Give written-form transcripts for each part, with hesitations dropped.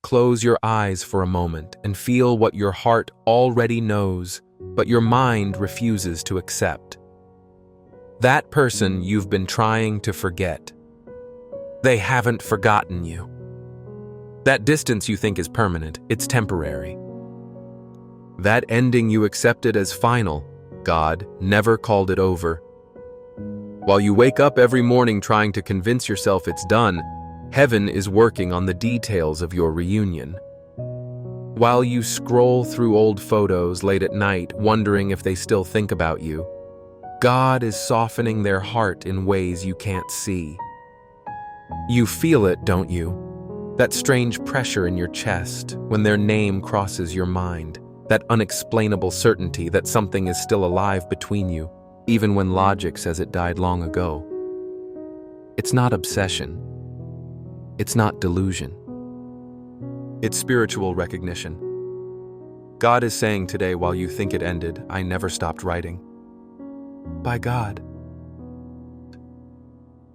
Close your eyes for a moment, and feel what your heart already knows, but your mind refuses to accept. That person you've been trying to forget. They haven't forgotten you. That distance you think is permanent, it's temporary. That ending you accepted as final, God never called it over. While you wake up every morning trying to convince yourself it's done, heaven is working on the details of your reunion. While you scroll through old photos late at night, wondering if they still think about you, God is softening their heart in ways you can't see. You feel it, don't you? That strange pressure in your chest when their name crosses your mind, that unexplainable certainty that something is still alive between you, even when logic says it died long ago. It's not obsession. It's not delusion. It's spiritual recognition. God is saying today, while you think it ended, I never stopped writing. By God.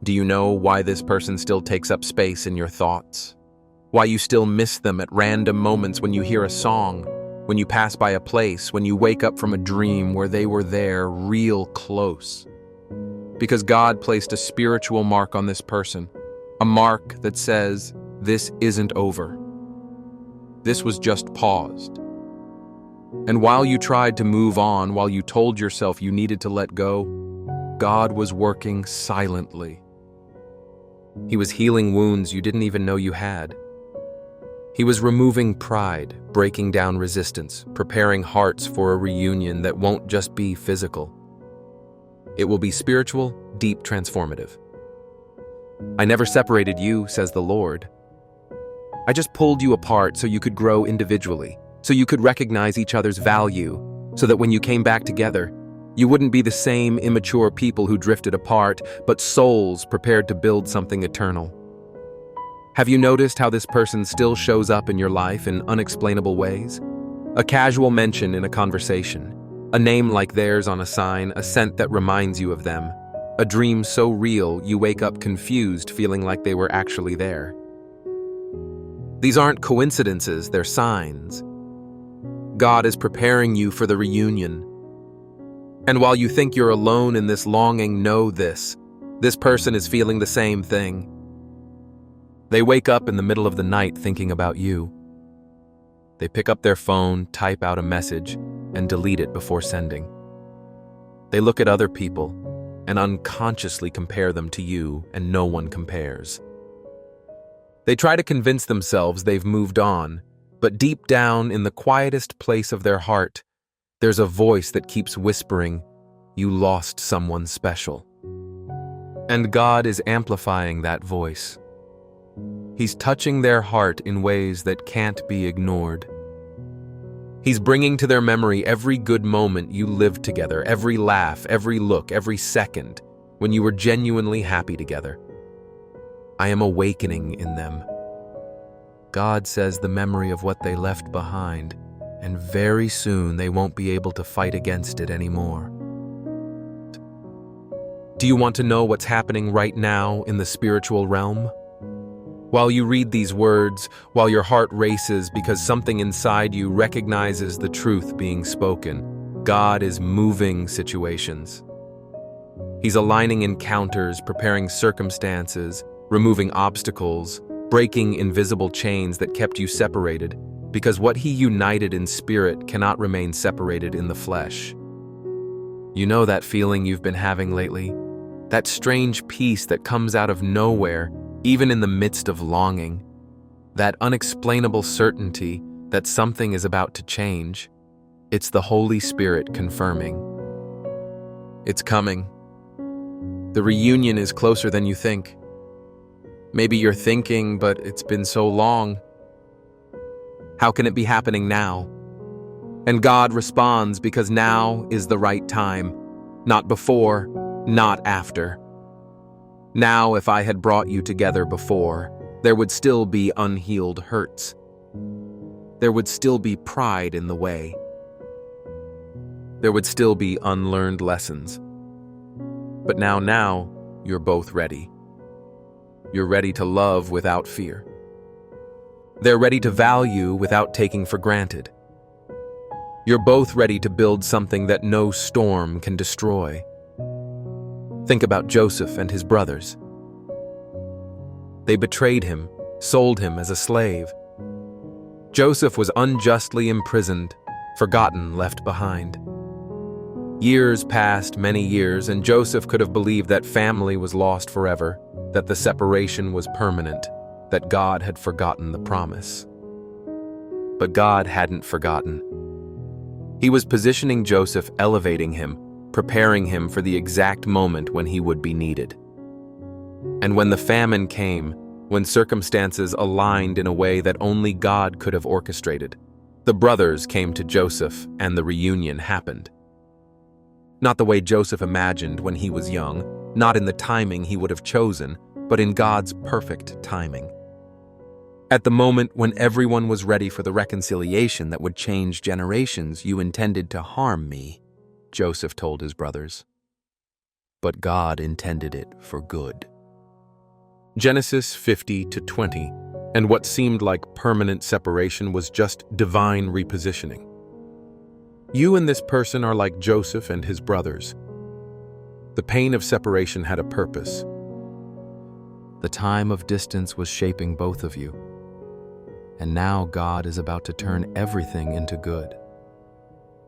Do you know why this person still takes up space in your thoughts? Why you still miss them at random moments when you hear a song, when you pass by a place, when you wake up from a dream where they were there real close? Because God placed a spiritual mark on this person, a mark that says, this isn't over. This was just paused. And while you tried to move on, while you told yourself you needed to let go, God was working silently. He was healing wounds you didn't even know you had. He was removing pride, breaking down resistance, preparing hearts for a reunion that won't just be physical. It will be spiritual, deep, transformative. I never separated you, says the Lord. I just pulled you apart so you could grow individually, so you could recognize each other's value, so that when you came back together, you wouldn't be the same immature people who drifted apart, but souls prepared to build something eternal. Have you noticed how this person still shows up in your life in unexplainable ways? A casual mention in a conversation, a name like theirs on a sign, a scent that reminds you of them, a dream so real you wake up confused, feeling like they were actually there. These aren't coincidences, they're signs. God is preparing you for the reunion. And while you think you're alone in this longing, know this person is feeling the same thing. They wake up in the middle of the night thinking about you. They pick up their phone, type out a message, and delete it before sending. They look at other people and unconsciously compare them to you, and no one compares. They try to convince themselves they've moved on, but deep down in the quietest place of their heart, there's a voice that keeps whispering, you lost someone special. And God is amplifying that voice. He's touching their heart in ways that can't be ignored. He's bringing to their memory every good moment you lived together, every laugh, every look, every second, when you were genuinely happy together. I am awakening in them. God says the memory of what they left behind, and very soon they won't be able to fight against it anymore. Do you want to know what's happening right now in the spiritual realm? While you read these words, while your heart races because something inside you recognizes the truth being spoken, God is moving situations. He's aligning encounters, preparing circumstances, removing obstacles, breaking invisible chains that kept you separated, because what He united in spirit cannot remain separated in the flesh. You know that feeling you've been having lately? That strange peace that comes out of nowhere, even in the midst of longing. That unexplainable certainty that something is about to change. It's the Holy Spirit confirming. It's coming. The reunion is closer than you think. Maybe you're thinking, but it's been so long. How can it be happening now? And God responds, because now is the right time. Not before, not after. Now, if I had brought you together before, there would still be unhealed hurts. There would still be pride in the way. There would still be unlearned lessons. But now, you're both ready. You're ready to love without fear. They're ready to value without taking for granted. You're both ready to build something that no storm can destroy. Think about Joseph and his brothers. They betrayed him, sold him as a slave. Joseph was unjustly imprisoned, forgotten, left behind. Years passed, many years, and Joseph could have believed that family was lost forever, that the separation was permanent, that God had forgotten the promise. But God hadn't forgotten. He was positioning Joseph, elevating him, preparing him for the exact moment when he would be needed. And when the famine came, when circumstances aligned in a way that only God could have orchestrated, the brothers came to Joseph and the reunion happened. Not the way Joseph imagined when he was young, not in the timing he would have chosen, but in God's perfect timing. At the moment when everyone was ready for the reconciliation that would change generations, you intended to harm me, Joseph told his brothers. But God intended it for good. Genesis 50-20, and what seemed like permanent separation was just divine repositioning. You and this person are like Joseph and his brothers. The pain of separation had a purpose. The time of distance was shaping both of you. And now God is about to turn everything into good.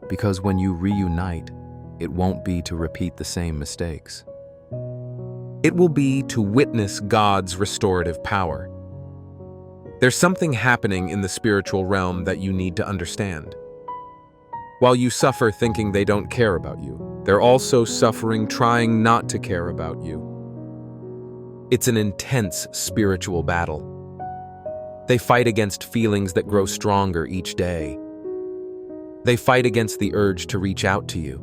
Because when you reunite, it won't be to repeat the same mistakes. It will be to witness God's restorative power. There's something happening in the spiritual realm that you need to understand. While you suffer thinking they don't care about you, they're also suffering trying not to care about you. It's an intense spiritual battle. They fight against feelings that grow stronger each day. They fight against the urge to reach out to you.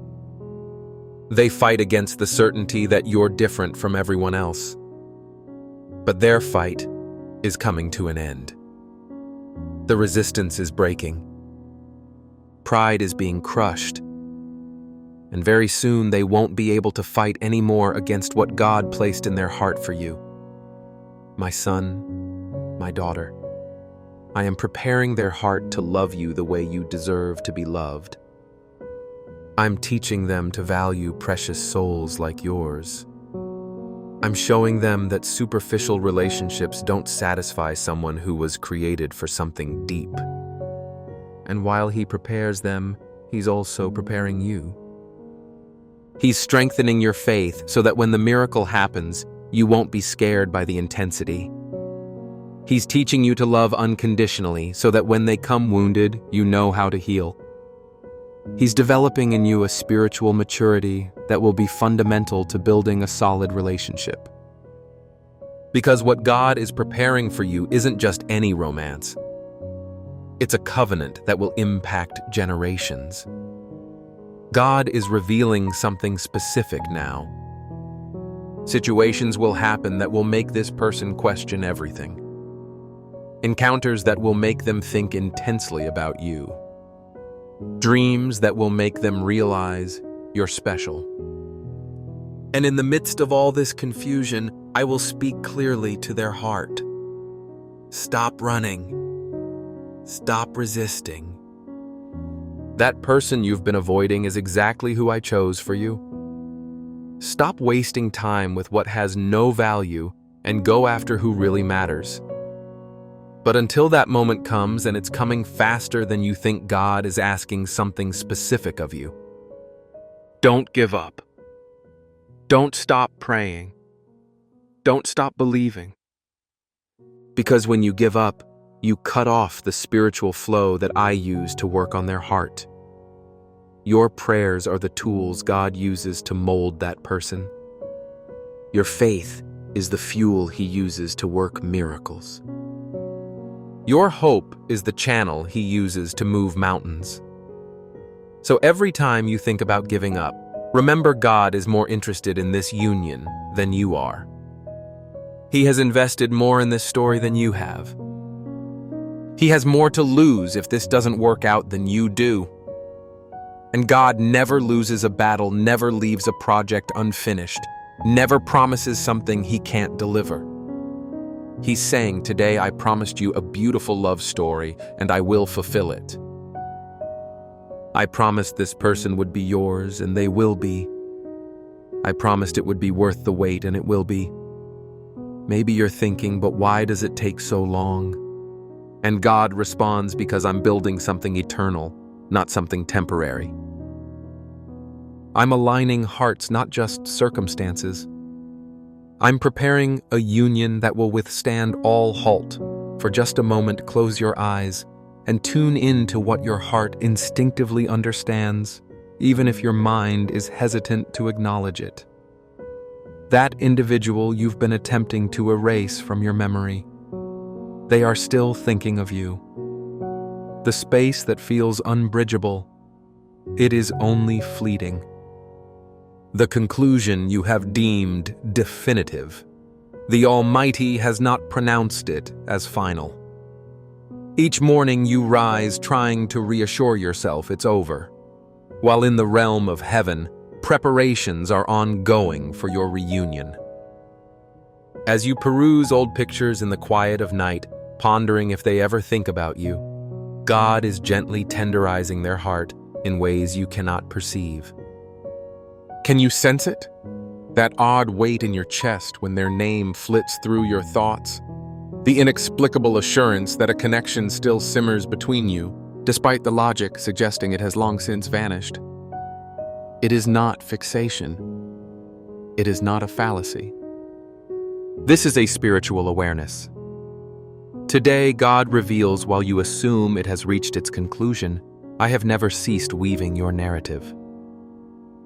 They fight against the certainty that you're different from everyone else. But their fight is coming to an end. The resistance is breaking. Pride is being crushed. And very soon they won't be able to fight anymore against what God placed in their heart for you. My son, my daughter, I am preparing their heart to love you the way you deserve to be loved. I'm teaching them to value precious souls like yours. I'm showing them that superficial relationships don't satisfy someone who was created for something deep. And while he prepares them, he's also preparing you. He's strengthening your faith so that when the miracle happens, you won't be scared by the intensity. He's teaching you to love unconditionally so that when they come wounded, you know how to heal. He's developing in you a spiritual maturity that will be fundamental to building a solid relationship. Because what God is preparing for you isn't just any romance. It's a covenant that will impact generations. God is revealing something specific now. Situations will happen that will make this person question everything. Encounters that will make them think intensely about you. Dreams that will make them realize you're special. And in the midst of all this confusion, I will speak clearly to their heart. Stop running. Stop resisting. That person you've been avoiding is exactly who I chose for you. Stop wasting time with what has no value and go after who really matters. But until that moment comes, and it's coming faster than you think, God is asking something specific of you. Don't give up. Don't stop praying. Don't stop believing. Because when you give up, you cut off the spiritual flow that I use to work on their heart. Your prayers are the tools God uses to mold that person. Your faith is the fuel He uses to work miracles. Your hope is the channel He uses to move mountains. So every time you think about giving up, remember God is more interested in this union than you are. He has invested more in this story than you have. He has more to lose if this doesn't work out than you do. And God never loses a battle, never leaves a project unfinished, never promises something He can't deliver. He's saying, today I promised you a beautiful love story, and I will fulfill it. I promised this person would be yours, and they will be. I promised it would be worth the wait, and it will be. Maybe you're thinking, but why does it take so long? And God responds, because I'm building something eternal, not something temporary. I'm aligning hearts, not just circumstances. I'm preparing a union that will withstand all halt. For just a moment, close your eyes and tune in to what your heart instinctively understands, even if your mind is hesitant to acknowledge it. That individual you've been attempting to erase from your memory. They are still thinking of you. The space that feels unbridgeable, it is only fleeting. The conclusion you have deemed definitive. The Almighty has not pronounced it as final. Each morning you rise trying to reassure yourself it's over, while in the realm of heaven, preparations are ongoing for your reunion. As you peruse old pictures in the quiet of night, pondering if they ever think about you, God is gently tenderizing their heart in ways you cannot perceive. Can you sense it? That odd weight in your chest when their name flits through your thoughts? The inexplicable assurance that a connection still simmers between you, despite the logic suggesting it has long since vanished. It is not fixation. It is not a fallacy. This is a spiritual awareness. Today, God reveals, while you assume it has reached its conclusion, I have never ceased weaving your narrative.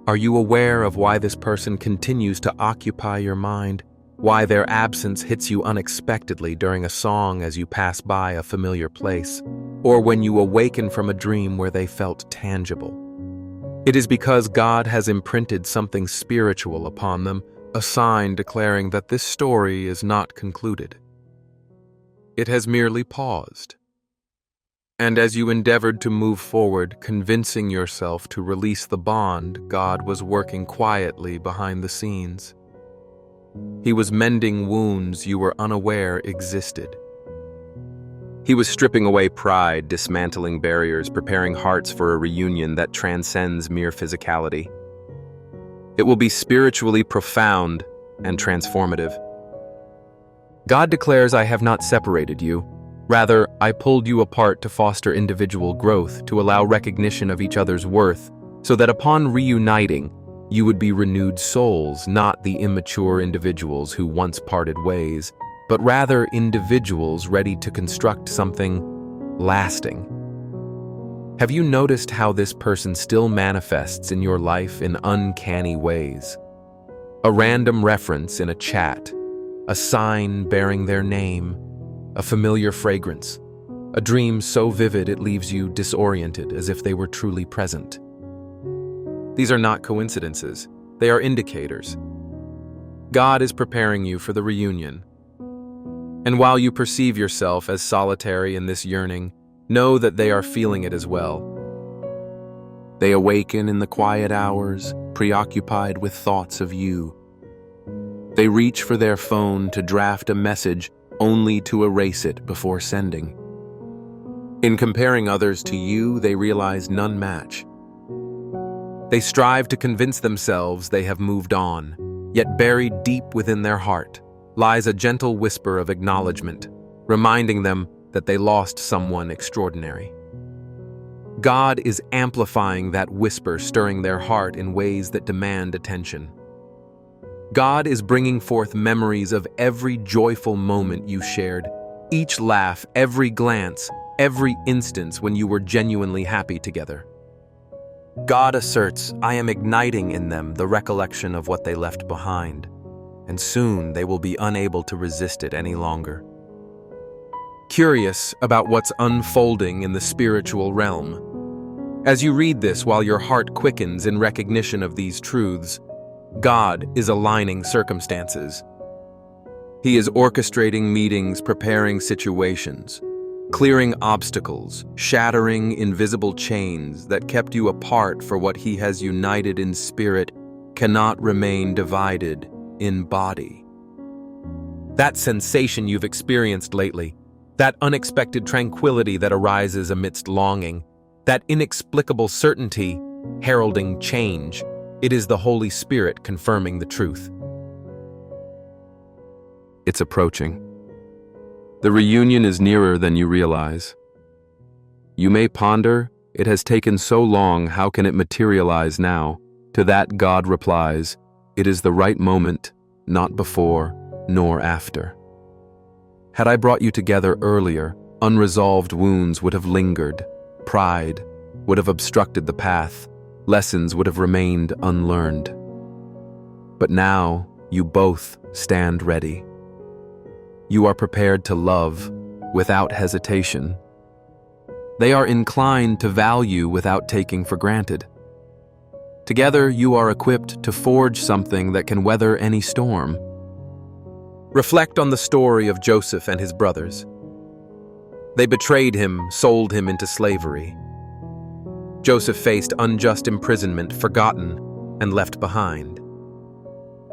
Are you aware of why this person continues to occupy your mind? Why their absence hits you unexpectedly during a song as you pass by a familiar place, or when you awaken from a dream where they felt tangible? It is because God has imprinted something spiritual upon them, a sign declaring that this story is not concluded. It has merely paused. And as you endeavored to move forward, convincing yourself to release the bond, God was working quietly behind the scenes. He was mending wounds you were unaware existed. He was stripping away pride, dismantling barriers, preparing hearts for a reunion that transcends mere physicality. It will be spiritually profound and transformative. God declares, I have not separated you. Rather, I pulled you apart to foster individual growth, to allow recognition of each other's worth, so that upon reuniting, you would be renewed souls, not the immature individuals who once parted ways, but rather individuals ready to construct something lasting. Have you noticed how this person still manifests in your life in uncanny ways? A random reference in a chat, a sign bearing their name, a familiar fragrance, a dream so vivid it leaves you disoriented as if they were truly present. These are not coincidences, they are indicators. God is preparing you for the reunion. And while you perceive yourself as solitary in this yearning, know that they are feeling it as well. They awaken in the quiet hours, preoccupied with thoughts of you. They reach for their phone to draft a message only to erase it before sending. In comparing others to you, they realize none match. They strive to convince themselves they have moved on, yet buried deep within their heart lies a gentle whisper of acknowledgement, reminding them that they lost someone extraordinary. God is amplifying that whisper, stirring their heart in ways that demand attention. God is bringing forth memories of every joyful moment you shared, each laugh, every glance, every instance when you were genuinely happy together. God asserts, I am igniting in them the recollection of what they left behind, and soon they will be unable to resist it any longer. Curious about what's unfolding in the spiritual realm, as you read this while your heart quickens in recognition of these truths, God is aligning circumstances. He is orchestrating meetings, preparing situations, clearing obstacles, shattering invisible chains that kept you apart, for what He has united in spirit cannot remain divided in body. That sensation you've experienced lately, that unexpected tranquility that arises amidst longing, that inexplicable certainty heralding change, it is the Holy Spirit confirming the truth. It's approaching. The reunion is nearer than you realize. You may ponder, it has taken so long, how can it materialize now? To that God replies, it is the right moment, not before nor after. Had I brought you together earlier, unresolved wounds would have lingered, pride would have obstructed the path, lessons would have remained unlearned. But now you both stand ready. You are prepared to love without hesitation. They are inclined to value without taking for granted. Together, you are equipped to forge something that can weather any storm. Reflect on the story of Joseph and his brothers. They betrayed him, sold him into slavery. Joseph faced unjust imprisonment, forgotten, and left behind.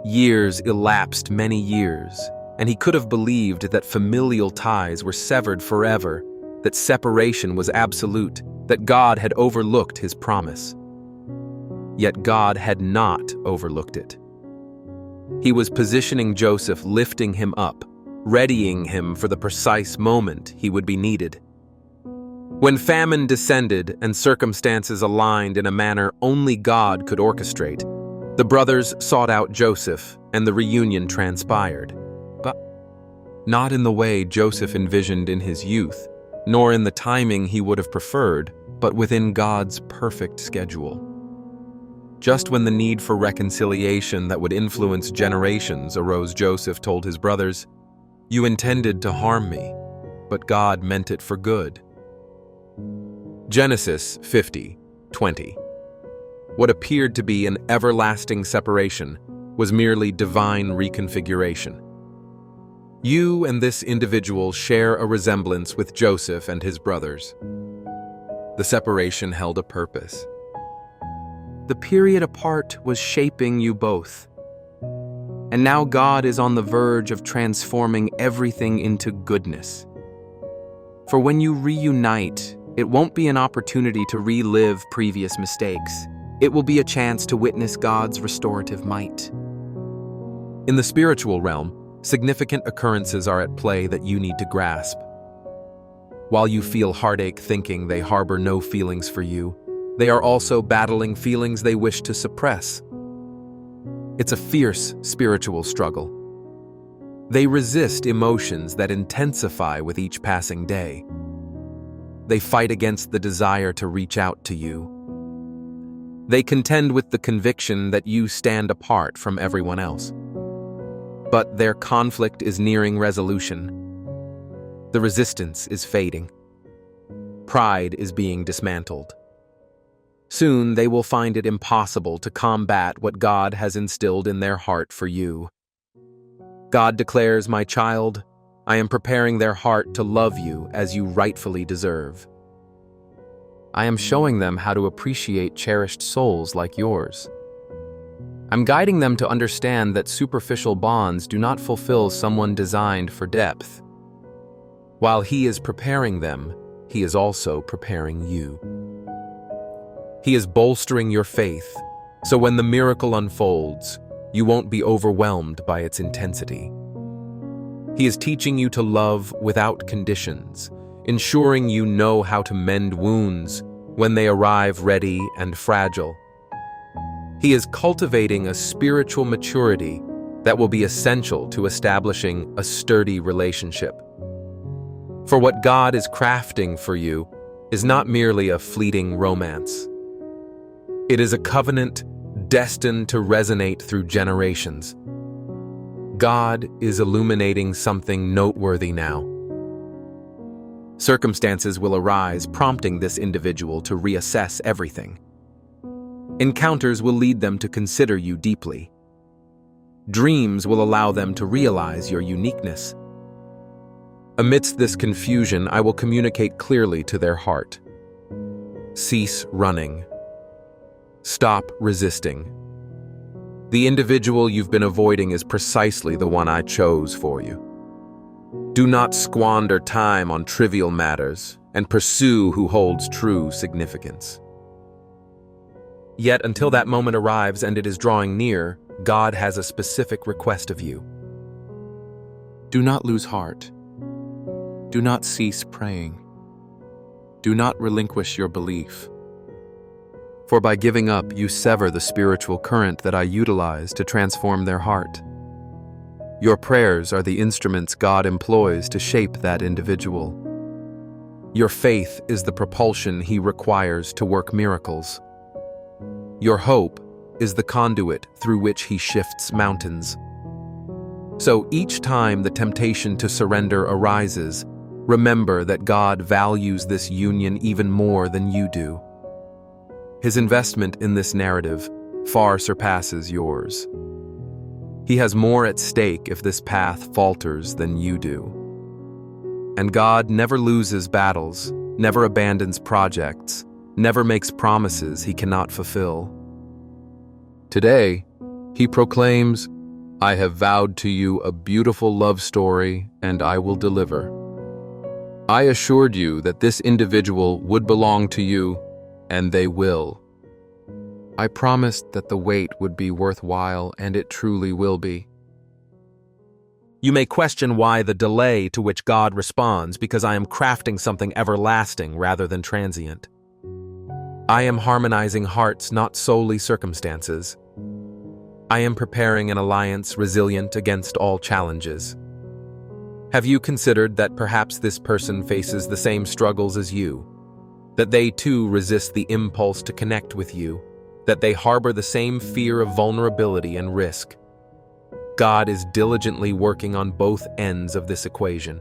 Years elapsed, many years, and he could have believed that familial ties were severed forever, that separation was absolute, that God had overlooked his promise. Yet God had not overlooked it. He was positioning Joseph, lifting him up, readying him for the precise moment he would be needed. When famine descended and circumstances aligned in a manner only God could orchestrate, the brothers sought out Joseph, and the reunion transpired. But not in the way Joseph envisioned in his youth, nor in the timing he would have preferred, but within God's perfect schedule. Just when the need for reconciliation that would influence generations arose, Joseph told his brothers, "You intended to harm me, but God meant it for good." Genesis 50:20. What appeared to be an everlasting separation was merely divine reconfiguration. You and this individual share a resemblance with Joseph and his brothers. The separation held a purpose. The period apart was shaping you both. And now God is on the verge of transforming everything into goodness. For when you reunite, it won't be an opportunity to relive previous mistakes. It will be a chance to witness God's restorative might. In the spiritual realm, significant occurrences are at play that you need to grasp. While you feel heartache thinking they harbor no feelings for you, they are also battling feelings they wish to suppress. It's a fierce spiritual struggle. They resist emotions that intensify with each passing day. They fight against the desire to reach out to you. They contend with the conviction that you stand apart from everyone else. But their conflict is nearing resolution. The resistance is fading. Pride is being dismantled. Soon they will find it impossible to combat what God has instilled in their heart for you. God declares, "My child, I am preparing their heart to love you as you rightfully deserve. I am showing them how to appreciate cherished souls like yours. I'm guiding them to understand that superficial bonds do not fulfill someone designed for depth. While He is preparing them, He is also preparing you. He is bolstering your faith, so when the miracle unfolds, you won't be overwhelmed by its intensity. He is teaching you to love without conditions, ensuring you know how to mend wounds when they arrive ready and fragile. He is cultivating a spiritual maturity that will be essential to establishing a sturdy relationship. For what God is crafting for you is not merely a fleeting romance. It is a covenant destined to resonate through generations. God is illuminating something noteworthy now. Circumstances will arise, prompting this individual to reassess everything. Encounters will lead them to consider you deeply. Dreams will allow them to realize your uniqueness. Amidst this confusion, I will communicate clearly to their heart. Cease running. Stop resisting. The individual you've been avoiding is precisely the one I chose for you. Do not squander time on trivial matters, and pursue who holds true significance. Yet until that moment arrives and it is drawing near, God has a specific request of you. Do not lose heart. Do not cease praying. Do not relinquish your belief. For by giving up, you sever the spiritual current that I utilize to transform their heart. Your prayers are the instruments God employs to shape that individual. Your faith is the propulsion He requires to work miracles. Your hope is the conduit through which He shifts mountains. So each time the temptation to surrender arises, remember that God values this union even more than you do. His investment in this narrative far surpasses yours. He has more at stake if this path falters than you do. And God never loses battles, never abandons projects, never makes promises He cannot fulfill. Today, He proclaims, I have vowed to you a beautiful love story, and I will deliver. I assured you that this individual would belong to you, and they will. I promised that the wait would be worthwhile, and it truly will be. You may question why the delay to which God responds, because I am crafting something everlasting rather than transient. I am harmonizing hearts, not solely circumstances. I am preparing an alliance resilient against all challenges. Have you considered that perhaps this person faces the same struggles as you? That they too resist the impulse to connect with you? That they harbor the same fear of vulnerability and risk? God is diligently working on both ends of this equation.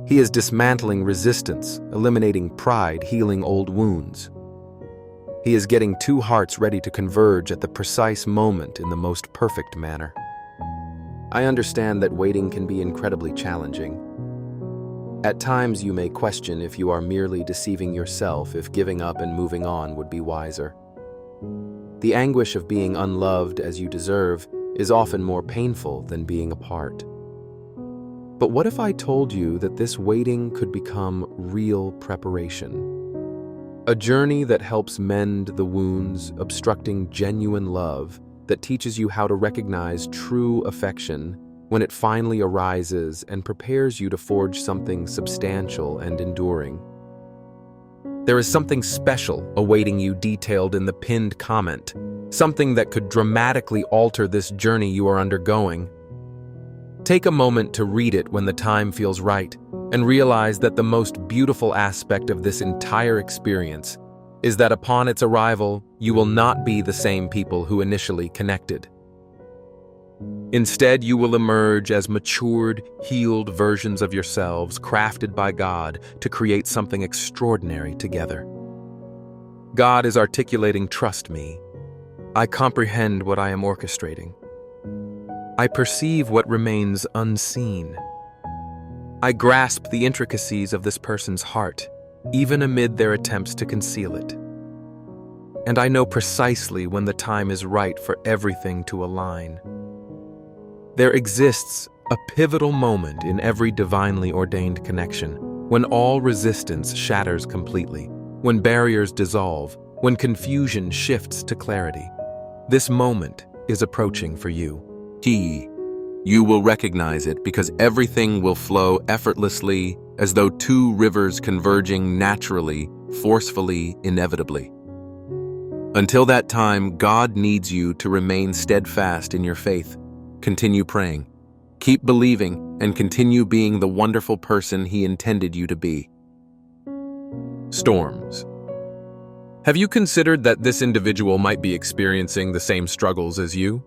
He is dismantling resistance, eliminating pride, healing old wounds. He is getting two hearts ready to converge at the precise moment in the most perfect manner. I understand that waiting can be incredibly challenging. At times you may question if you are merely deceiving yourself, if giving up and moving on would be wiser. The anguish of being unloved as you deserve is often more painful than being apart. But what if I told you that this waiting could become real preparation? A journey that helps mend the wounds, obstructing genuine love, that teaches you how to recognize true affection when it finally arises and prepares you to forge something substantial and enduring. There is something special awaiting you detailed in the pinned comment, something that could dramatically alter this journey you are undergoing. Take a moment to read it when the time feels right, and realize that the most beautiful aspect of this entire experience is that upon its arrival, you will not be the same people who initially connected. Instead, you will emerge as matured, healed versions of yourselves, crafted by God to create something extraordinary together. God is articulating, trust me. I comprehend what I am orchestrating. I perceive what remains unseen. I grasp the intricacies of this person's heart, even amid their attempts to conceal it. And I know precisely when the time is right for everything to align. There exists a pivotal moment in every divinely ordained connection, when all resistance shatters completely, when barriers dissolve, when confusion shifts to clarity. This moment is approaching for you. You will recognize it because everything will flow effortlessly, as though two rivers converging naturally, forcefully, inevitably. Until that time, God needs you to remain steadfast in your faith. Continue praying, keep believing, and continue being the wonderful person He intended you to be. Storms. Have you considered that this individual might be experiencing the same struggles as you?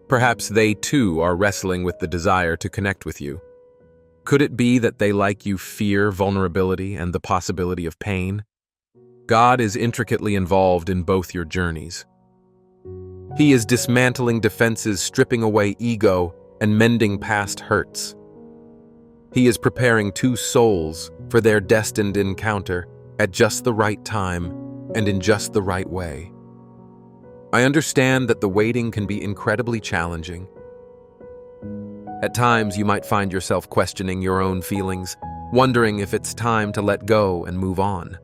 Perhaps they too are wrestling with the desire to connect with you. Could it be that they, like you, fear vulnerability and the possibility of pain? God is intricately involved in both your journeys. He is dismantling defenses, stripping away ego, and mending past hurts. He is preparing two souls for their destined encounter at just the right time and in just the right way. I understand that the waiting can be incredibly challenging. At times, you might find yourself questioning your own feelings, wondering if it's time to let go and move on.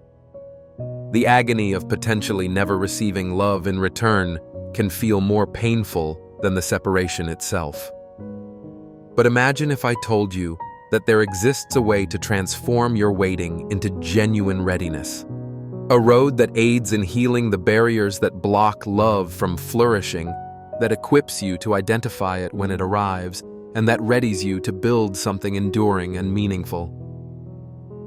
The agony of potentially never receiving love in return can feel more painful than the separation itself. But imagine if I told you that there exists a way to transform your waiting into genuine readiness. A road that aids in healing the barriers that block love from flourishing, that equips you to identify it when it arrives, and that readies you to build something enduring and meaningful.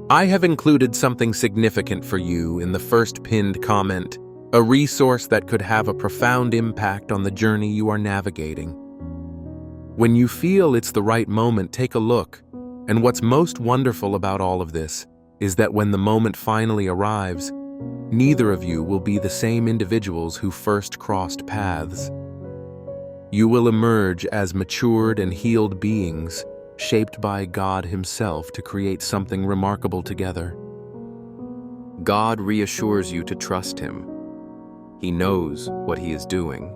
I have included something significant for you in the first pinned comment, a resource that could have a profound impact on the journey you are navigating. When you feel it's the right moment, take a look. And what's most wonderful about all of this is that when the moment finally arrives, neither of you will be the same individuals who first crossed paths. You will emerge as matured and healed beings, shaped by God Himself to create something remarkable together. God reassures you to trust Him. He knows what He is doing.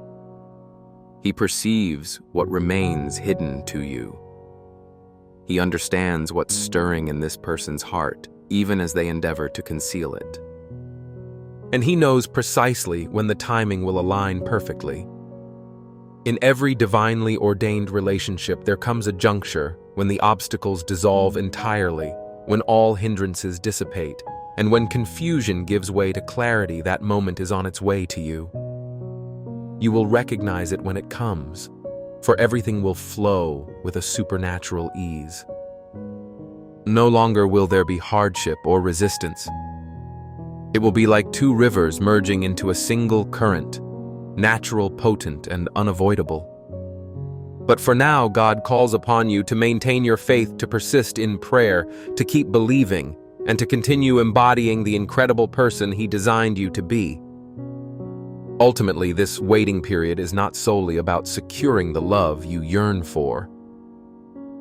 He perceives what remains hidden to you. He understands what's stirring in this person's heart, even as they endeavor to conceal it. And He knows precisely when the timing will align perfectly. In every divinely ordained relationship, there comes a juncture when the obstacles dissolve entirely, when all hindrances dissipate, and when confusion gives way to clarity. That moment is on its way to you. You will recognize it when it comes, for everything will flow with a supernatural ease. No longer will there be hardship or resistance. It will be like two rivers merging into a single current, natural, potent, and unavoidable. But for now, God calls upon you to maintain your faith, to persist in prayer, to keep believing, and to continue embodying the incredible person He designed you to be. Ultimately, this waiting period is not solely about securing the love you yearn for.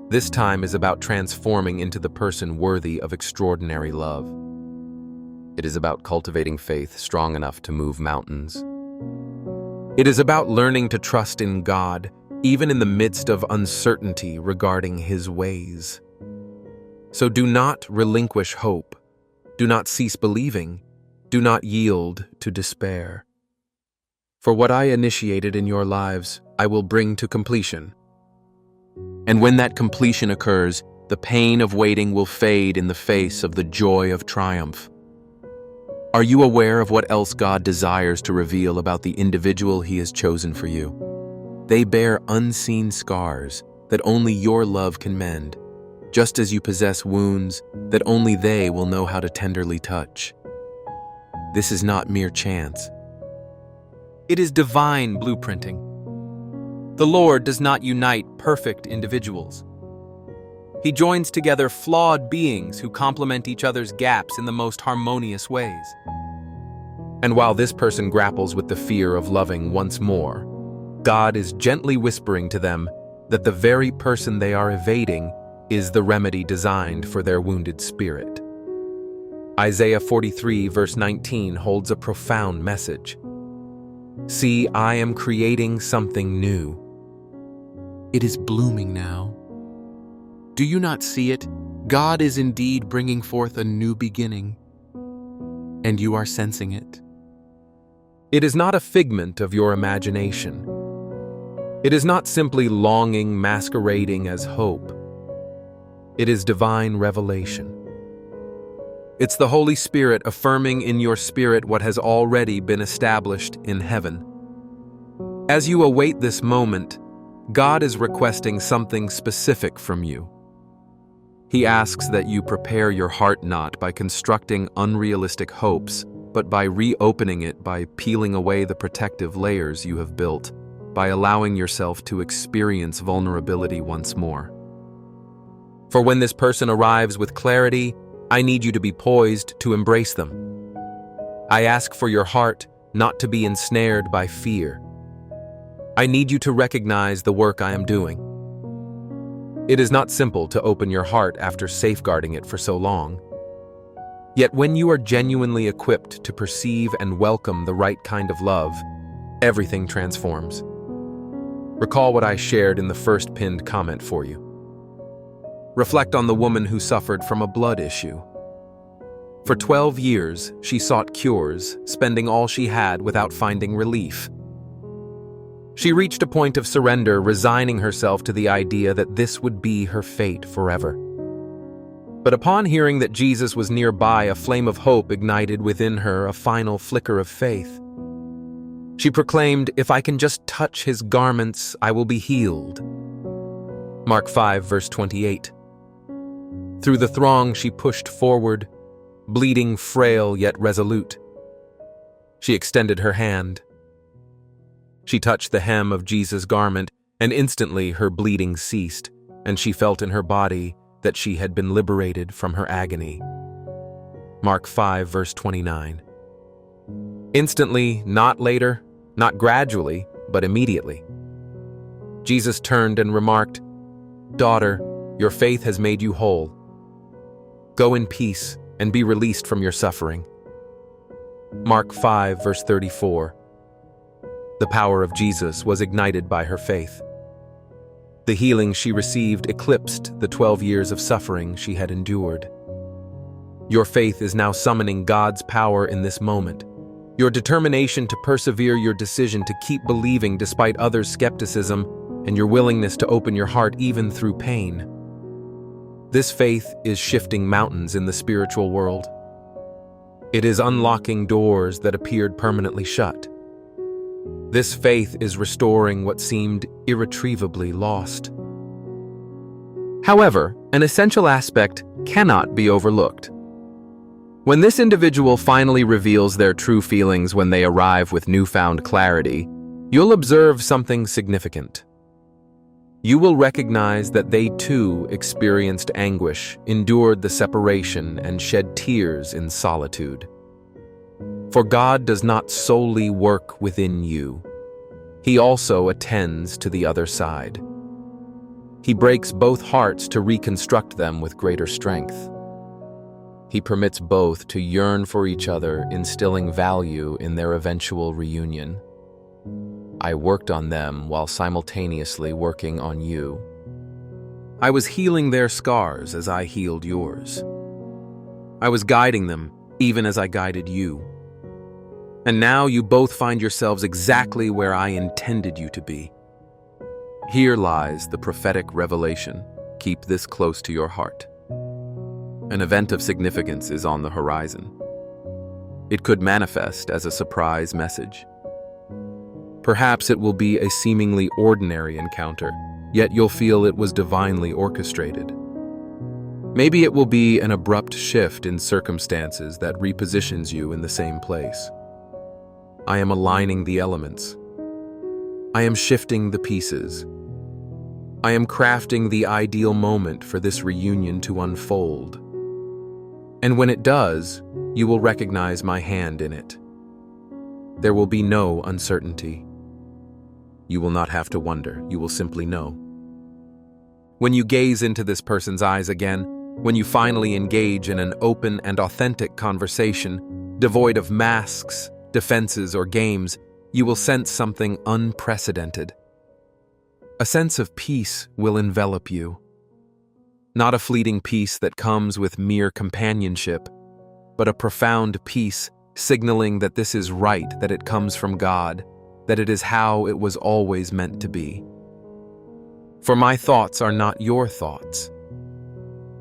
This time is about transforming into the person worthy of extraordinary love. It is about cultivating faith strong enough to move mountains. It is about learning to trust in God, even in the midst of uncertainty regarding His ways. So do not relinquish hope. Do not cease believing. Do not yield to despair. For what I initiated in your lives, I will bring to completion. And when that completion occurs, the pain of waiting will fade in the face of the joy of triumph. Are you aware of what else God desires to reveal about the individual He has chosen for you? They bear unseen scars that only your love can mend, just as you possess wounds that only they will know how to tenderly touch. This is not mere chance. It is divine blueprinting. The Lord does not unite perfect individuals. He joins together flawed beings who complement each other's gaps in the most harmonious ways. And while this person grapples with the fear of loving once more, God is gently whispering to them that the very person they are evading is the remedy designed for their wounded spirit. Isaiah 43 verse 19 holds a profound message. See, I am creating something new. It is blooming now. Do you not see it? God is indeed bringing forth a new beginning, and you are sensing it. It is not a figment of your imagination. It is not simply longing masquerading as hope. It is divine revelation. It's the Holy Spirit affirming in your spirit what has already been established in heaven. As you await this moment, God is requesting something specific from you. He asks that you prepare your heart not by constructing unrealistic hopes, but by reopening it, by peeling away the protective layers you have built, by allowing yourself to experience vulnerability once more. For when this person arrives with clarity, I need you to be poised to embrace them. I ask for your heart not to be ensnared by fear. I need you to recognize the work I am doing. It is not simple to open your heart after safeguarding it for so long. Yet when you are genuinely equipped to perceive and welcome the right kind of love, everything transforms. Recall what I shared in the first pinned comment for you. Reflect on the woman who suffered from a blood issue. For 12 years, she sought cures, spending all she had without finding relief. She reached a point of surrender, resigning herself to the idea that this would be her fate forever. But upon hearing that Jesus was nearby, a flame of hope ignited within her a final flicker of faith. She proclaimed, "If I can just touch his garments, I will be healed." Mark 5, verse 28. Through the throng, she pushed forward, bleeding, frail yet resolute. She extended her hand. She touched the hem of Jesus' garment, and instantly her bleeding ceased, and she felt in her body that she had been liberated from her agony. Mark 5, verse 29. Instantly, not later, not gradually, but immediately. Jesus turned and remarked, "Daughter, your faith has made you whole. Go in peace and be released from your suffering." Mark 5, verse 34. The power of Jesus was ignited by her faith. The healing she received eclipsed the 12 years of suffering she had endured. Your faith is now summoning God's power in this moment. Your determination to persevere, your decision to keep believing despite others' skepticism, and your willingness to open your heart even through pain. This faith is shifting mountains in the spiritual world. It is unlocking doors that appeared permanently shut. This faith is restoring what seemed irretrievably lost. However, an essential aspect cannot be overlooked. When this individual finally reveals their true feelings when they arrive with newfound clarity, you'll observe something significant. You will recognize that they too experienced anguish, endured the separation, and shed tears in solitude. For God does not solely work within you. He also attends to the other side. He breaks both hearts to reconstruct them with greater strength. He permits both to yearn for each other, instilling value in their eventual reunion. I worked on them while simultaneously working on you. I was healing their scars as I healed yours. I was guiding them even as I guided you. And now you both find yourselves exactly where I intended you to be. Here lies the prophetic revelation. Keep this close to your heart. An event of significance is on the horizon. It could manifest as a surprise message. Perhaps it will be a seemingly ordinary encounter, yet you'll feel it was divinely orchestrated. Maybe it will be an abrupt shift in circumstances that repositions you in the same place. I am aligning the elements. I am shifting the pieces. I am crafting the ideal moment for this reunion to unfold. And when it does, you will recognize my hand in it. There will be no uncertainty. You will not have to wonder, you will simply know. When you gaze into this person's eyes again, when you finally engage in an open and authentic conversation, devoid of masks, defenses, or games, you will sense something unprecedented. A sense of peace will envelop you. Not a fleeting peace that comes with mere companionship, but a profound peace signaling that this is right, that it comes from God, that it is how it was always meant to be. For my thoughts are not your thoughts.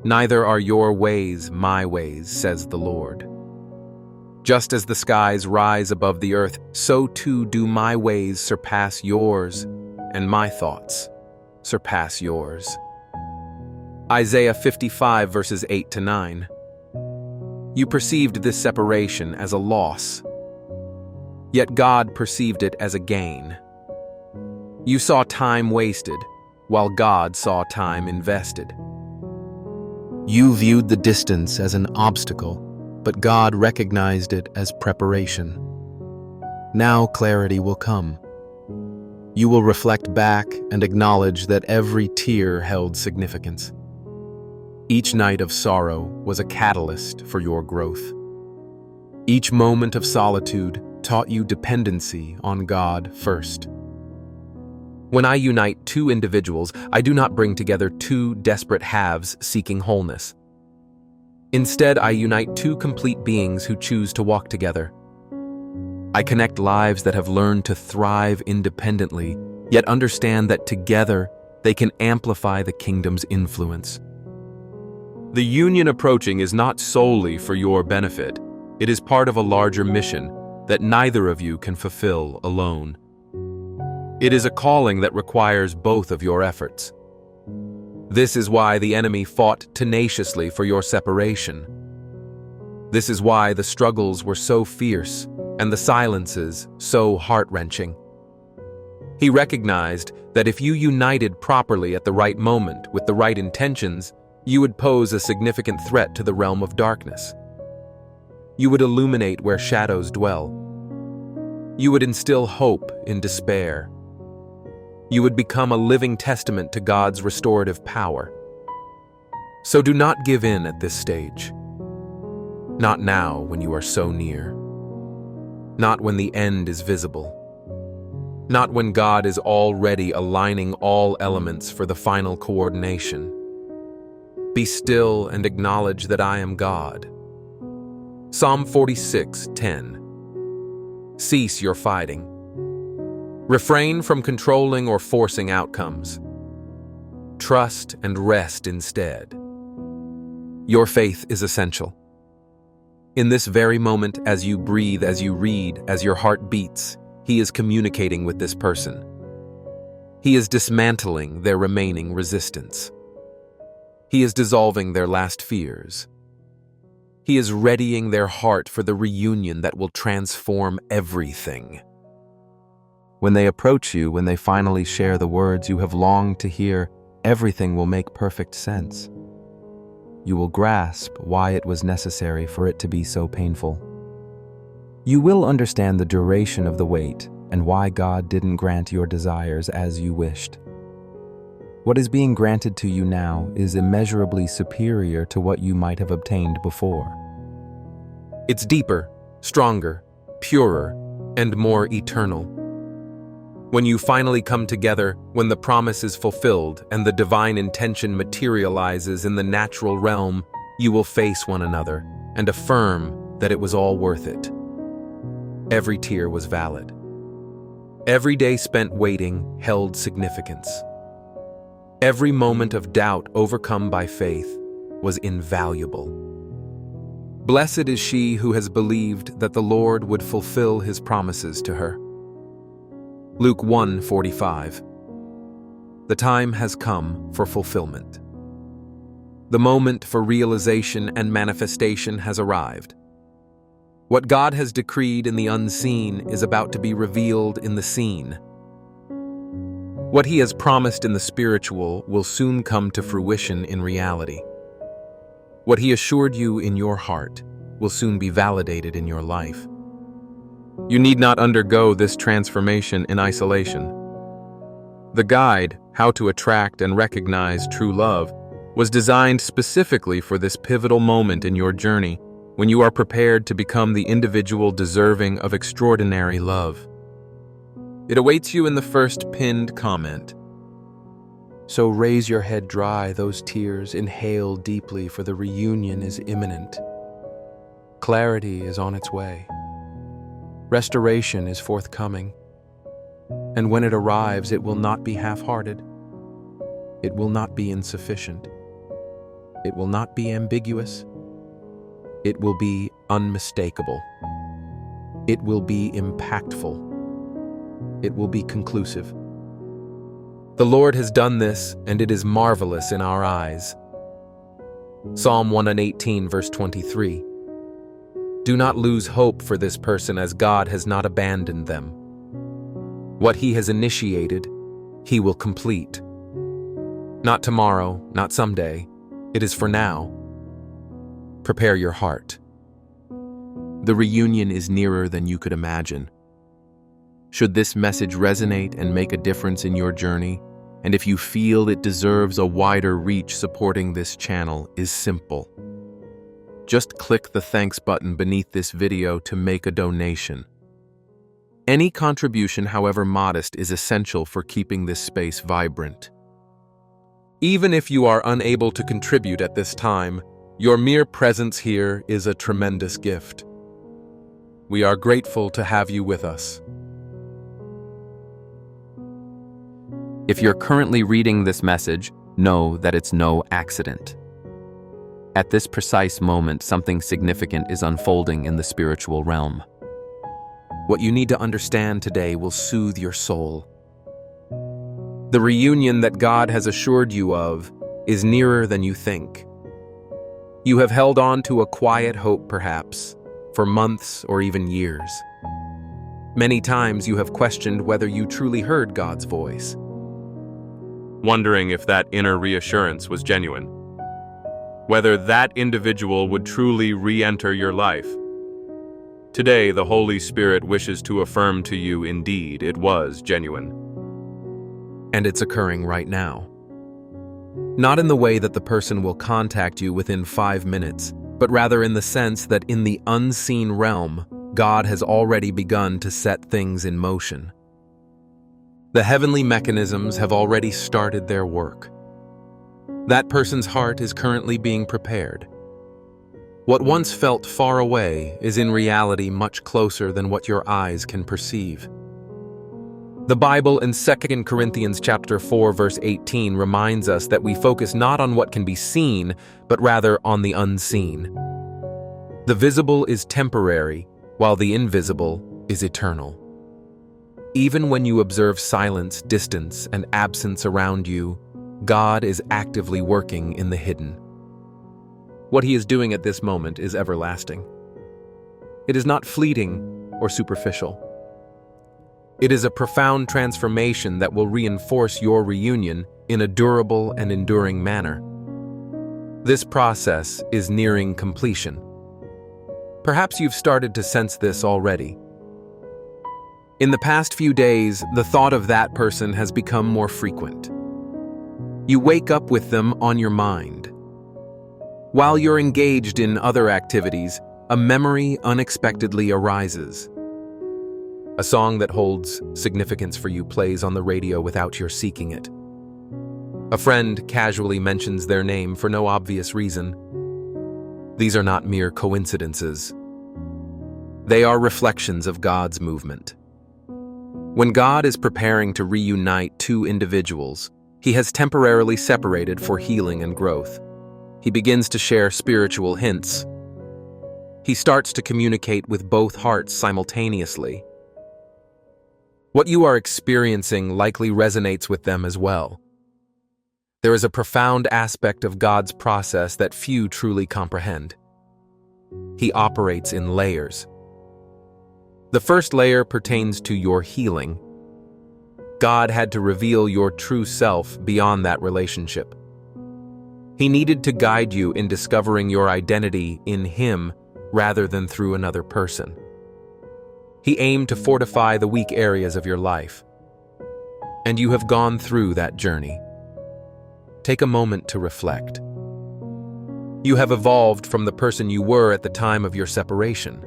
Neither are your ways my ways, says the Lord. Just as the skies rise above the earth, so too do my ways surpass yours, and my thoughts surpass yours. Isaiah 55, verses 8-9. You perceived this separation as a loss, yet God perceived it as a gain. You saw time wasted, while God saw time invested. You viewed the distance as an obstacle, but God recognized it as preparation. Now clarity will come. You will reflect back and acknowledge that every tear held significance. Each night of sorrow was a catalyst for your growth. Each moment of solitude taught you dependency on God first. When I unite two individuals, I do not bring together two desperate halves seeking wholeness. Instead, I unite two complete beings who choose to walk together. I connect lives that have learned to thrive independently, yet understand that together they can amplify the kingdom's influence. The union approaching is not solely for your benefit. It is part of a larger mission that neither of you can fulfill alone. It is a calling that requires both of your efforts. This is why the enemy fought tenaciously for your separation. This is why the struggles were so fierce and the silences so heart-wrenching. He recognized that if you united properly at the right moment with the right intentions, you would pose a significant threat to the realm of darkness. You would illuminate where shadows dwell. You would instill hope in despair. You would become a living testament to God's restorative power. So do not give in at this stage. Not now when you are so near. Not when the end is visible. Not when God is already aligning all elements for the final coordination. Be still and acknowledge that I am God. Psalm 46:10. Cease your fighting. Refrain from controlling or forcing outcomes. Trust and rest instead. Your faith is essential. In this very moment, as you breathe, as you read, as your heart beats, He is communicating with this person. He is dismantling their remaining resistance. He is dissolving their last fears. He is readying their heart for the reunion that will transform everything. When they approach you, when they finally share the words you have longed to hear, everything will make perfect sense. You will grasp why it was necessary for it to be so painful. You will understand the duration of the wait and why God didn't grant your desires as you wished. What is being granted to you now is immeasurably superior to what you might have obtained before. It's deeper, stronger, purer, and more eternal. When you finally come together, when the promise is fulfilled and the divine intention materializes in the natural realm, you will face one another and affirm that it was all worth it. Every tear was valid. Every day spent waiting held significance. Every moment of doubt overcome by faith was invaluable. Blessed is she who has believed that the Lord would fulfill His promises to her. Luke 1:45. The time has come for fulfillment. The moment for realization and manifestation has arrived. What God has decreed in the unseen is about to be revealed in the seen. What He has promised in the spiritual will soon come to fruition in reality. What He assured you in your heart will soon be validated in your life. You need not undergo this transformation in isolation. The guide, How to Attract and Recognize True Love, was designed specifically for this pivotal moment in your journey when you are prepared to become the individual deserving of extraordinary love. It awaits you in the first pinned comment. So raise your head dry those tears, inhale deeply, for the reunion is imminent. Clarity is on its way. Restoration is forthcoming. And when it arrives, it will not be half-hearted. It will not be insufficient. It will not be ambiguous. It will be unmistakable. It will be impactful. It will be conclusive. The Lord has done this, and it is marvelous in our eyes. Psalm 118, verse 23. Do not lose hope for this person, as God has not abandoned them. What He has initiated, He will complete. Not tomorrow, not someday. It is for now. Prepare your heart. The reunion is nearer than you could imagine. Should this message resonate and make a difference in your journey, and if you feel it deserves a wider reach, supporting this channel is simple. Just click the thanks button beneath this video to make a donation. Any contribution, however modest, is essential for keeping this space vibrant. Even if you are unable to contribute at this time, your mere presence here is a tremendous gift. We are grateful to have you with us. If you're currently reading this message, know that it's no accident. At this precise moment, something significant is unfolding in the spiritual realm. What you need to understand today will soothe your soul. The reunion that God has assured you of is nearer than you think. You have held on to a quiet hope, perhaps, for months or even years. Many times you have questioned whether you truly heard God's voice, wondering if that inner reassurance was genuine, whether that individual would truly re-enter your life. Today, the Holy Spirit wishes to affirm to you indeed it was genuine. And it's occurring right now. Not in the way that the person will contact you within 5 minutes, but rather in the sense that in the unseen realm, God has already begun to set things in motion. The heavenly mechanisms have already started their work. That person's heart is currently being prepared. What once felt far away is in reality much closer than what your eyes can perceive. The Bible in 2 Corinthians chapter 4 verse 18 reminds us that we focus not on what can be seen, but rather on the unseen. The visible is temporary, while the invisible is eternal. Even when you observe silence, distance, and absence around you, God is actively working in the hidden. What He is doing at this moment is everlasting. It is not fleeting or superficial. It is a profound transformation that will reinforce your reunion in a durable and enduring manner. This process is nearing completion. Perhaps you've started to sense this already. In the past few days, the thought of that person has become more frequent. You wake up with them on your mind. While you're engaged in other activities, a memory unexpectedly arises. A song that holds significance for you plays on the radio without your seeking it. A friend casually mentions their name for no obvious reason. These are not mere coincidences. They are reflections of God's movement. When God is preparing to reunite two individuals, He has temporarily separated for healing and growth. He begins to share spiritual hints. He starts to communicate with both hearts simultaneously. What you are experiencing likely resonates with them as well. There is a profound aspect of God's process that few truly comprehend. He operates in layers. The first layer pertains to your healing. God had to reveal your true self beyond that relationship. He needed to guide you in discovering your identity in Him rather than through another person. He aimed to fortify the weak areas of your life. And you have gone through that journey. Take a moment to reflect. You have evolved from the person you were at the time of your separation.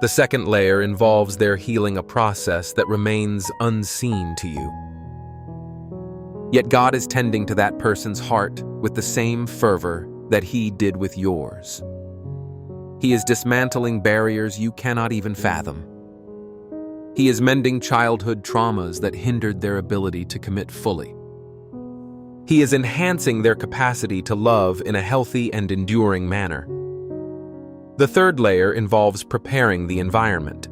The second layer involves their healing, a process that remains unseen to you. Yet God is tending to that person's heart with the same fervor that He did with yours. He is dismantling barriers you cannot even fathom. He is mending childhood traumas that hindered their ability to commit fully. He is enhancing their capacity to love in a healthy and enduring manner. The third layer involves preparing the environment.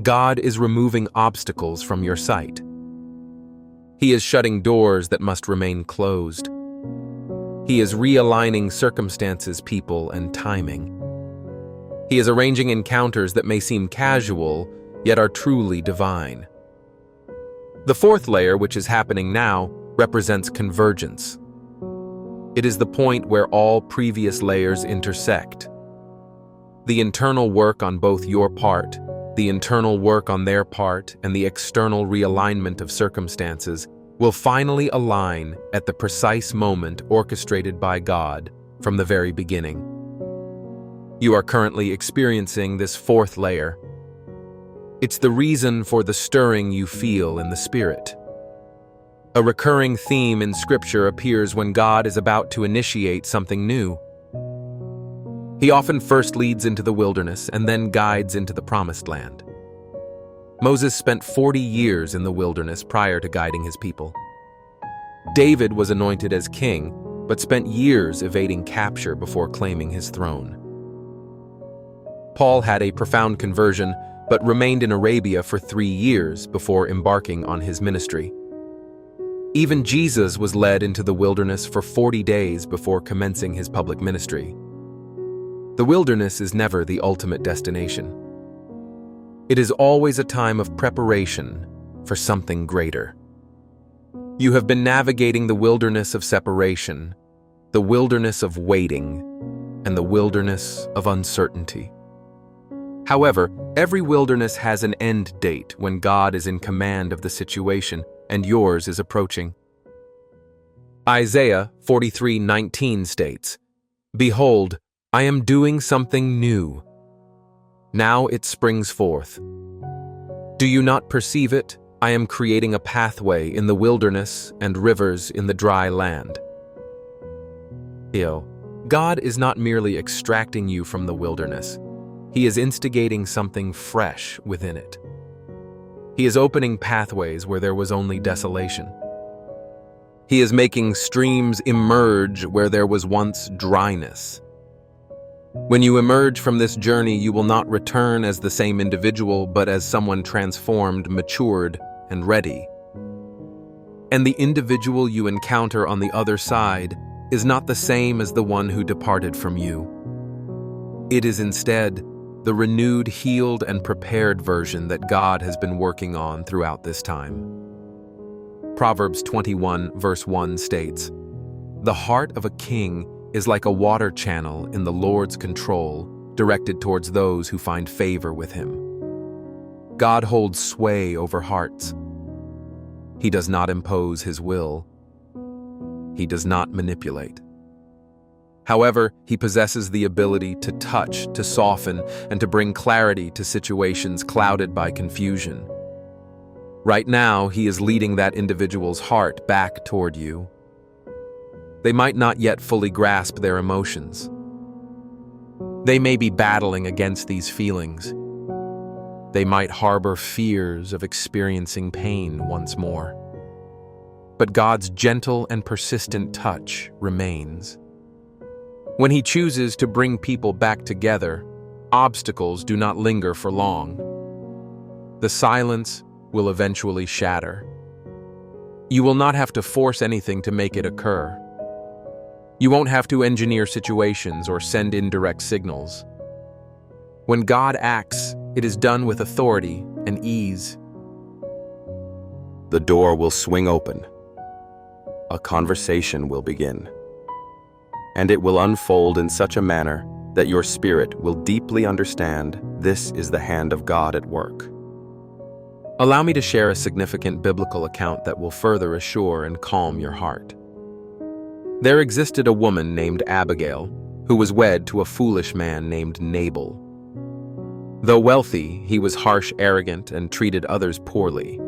God is removing obstacles from your sight. He is shutting doors that must remain closed. He is realigning circumstances, people, and timing. He is arranging encounters that may seem casual, yet are truly divine. The fourth layer, which is happening now, represents convergence. It is the point where all previous layers intersect. The internal work on both your part, the internal work on their part, and the external realignment of circumstances will finally align at the precise moment orchestrated by God from the very beginning. You are currently experiencing this fourth layer. It's the reason for the stirring you feel in the spirit. A recurring theme in Scripture appears when God is about to initiate something new. He often first leads into the wilderness and then guides into the promised land. Moses spent 40 years in the wilderness prior to guiding his people. David was anointed as king, but spent years evading capture before claiming his throne. Paul had a profound conversion, but remained in Arabia for 3 years before embarking on his ministry. Even Jesus was led into the wilderness for 40 days before commencing his public ministry. The wilderness is never the ultimate destination. It is always a time of preparation for something greater. You have been navigating the wilderness of separation, the wilderness of waiting, and the wilderness of uncertainty. However, every wilderness has an end date when God is in command of the situation and yours is approaching. Isaiah 43:19 states, "Behold, I am doing something new. Now it springs forth. Do you not perceive it? I am creating a pathway in the wilderness and rivers in the dry land." God is not merely extracting you from the wilderness. He is instigating something fresh within it. He is opening pathways where there was only desolation. He is making streams emerge where there was once dryness. When you emerge from this journey, you will not return as the same individual, but as someone transformed, matured, and ready. And the individual you encounter on the other side is not the same as the one who departed from you. It is instead the renewed, healed, and prepared version that God has been working on throughout this time. Proverbs 21 verse 1 states, "The heart of a king is like a water channel in the Lord's control, directed towards those who find favor with him." God holds sway over hearts. He does not impose his will. He does not manipulate. However, he possesses the ability to touch, to soften, and to bring clarity to situations clouded by confusion. Right now, he is leading that individual's heart back toward you. They might not yet fully grasp their emotions. They may be battling against these feelings. They might harbor fears of experiencing pain once more. But God's gentle and persistent touch remains. When he chooses to bring people back together, obstacles do not linger for long. The silence will eventually shatter. You will not have to force anything to make it occur. You won't have to engineer situations or send indirect signals. When God acts, it is done with authority and ease. The door will swing open. A conversation will begin. And it will unfold in such a manner that your spirit will deeply understand this is the hand of God at work. Allow me to share a significant biblical account that will further assure and calm your heart. There existed a woman named Abigail who was wed to a foolish man named Nabal. Though wealthy, he was harsh, arrogant, and treated others poorly.